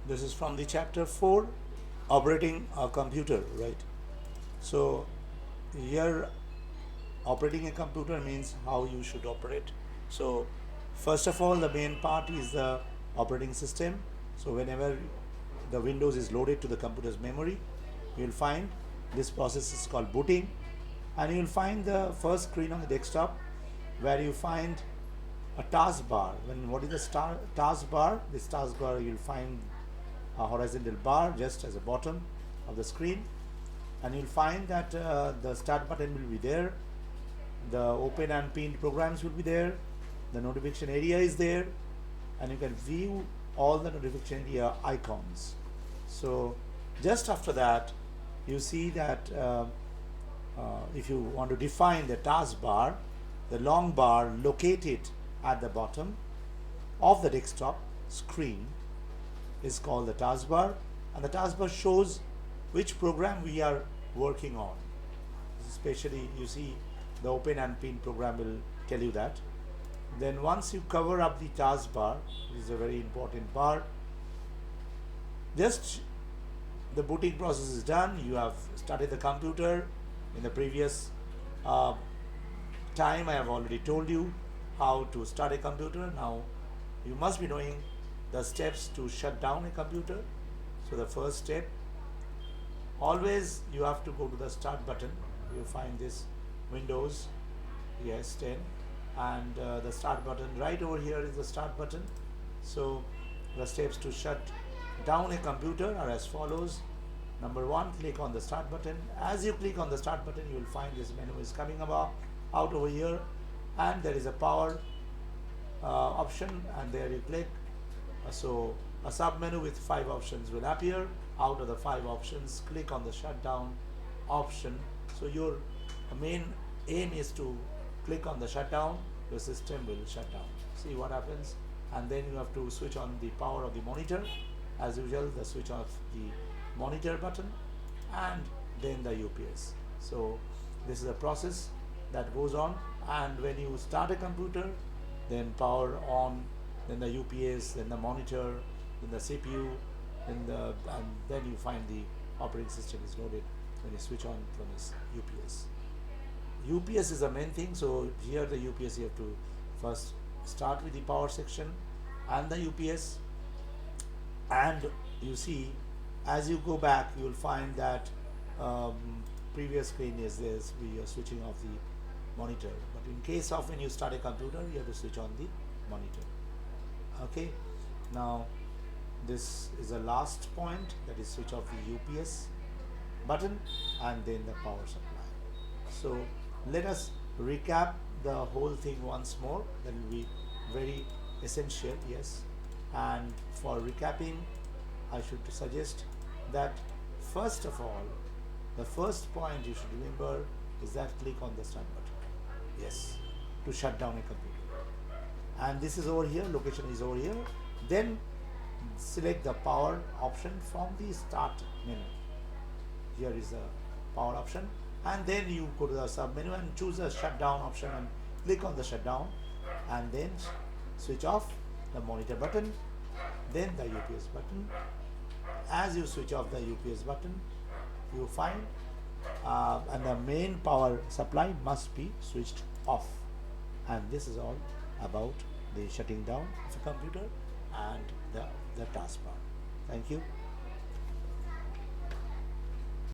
This is from the chapter 4, operating a computer, right? So here, operating a computer means how you should operate. So first of all, the main part is the operating system. So whenever the Windows is loaded to the computer's memory, you will find this process is called booting, and you will find the first screen on the desktop where you find a taskbar. When what is the taskbar? This taskbar, you'll find a horizontal bar just as a bottom of the screen, and you'll find that the start button will be there, the open and pinned programs will be there, the notification area is there, and you can view all the notification area icons. So just after that, you see that if you want to define the taskbar, the long bar located at the bottom of the desktop screen is called the taskbar, and the taskbar shows which program we are working on. Especially, you see the open and pin program will tell you that. Then once you cover up the taskbar, which is a very important part, just the booting process is done. You have started the computer. In the previous time, I have already told you how to start a computer. Now you must be knowing the steps to shut down a computer. So the first step, always you have to go to the start button. You find this Windows, yes, 10, and the start button right over here is the start button. So the steps to shut down a computer are as follows. Number one, click on the start button. As you click on the start button, you will find this menu is coming about out over here, and there is a power option, and there you click. So a sub menu with 5 options will appear. Out of the 5 options, click on the shutdown option. So your main aim is to click on the shutdown, your system will shut down. See what happens, and then you have to switch on the power of the monitor. As usual, the switch off the monitor button, and then the UPS. So this is a process that goes on, and when you start a computer, then power on, then the UPS, then the monitor, then the CPU, and then you find the operating system is loaded when you switch on from this UPS. UPS is the main thing. So here the UPS, you have to first start with the power section and the UPS, and you see as you go back you will find that previous screen is this, we are switching off the monitor, but in case of when you start a computer, you have to switch on the monitor. Okay, now this is the last point, that is switch off the UPS button and then the power supply. So let us recap the whole thing once more. That will be very essential, yes. And for recapping, I should suggest that first of all, the first point you should remember is that click on the start button, yes, to shut down a computer. And this is over here, location is over here. Then select the power option from the start menu. Here is the power option, and then you go to the sub menu and choose the shutdown option and click on the shutdown, and then switch off the monitor button, then the UPS button. As you switch off the UPS button, you find and the main power supply must be switched off. And this is all about the shutting down of a computer and the taskbar. Thank you.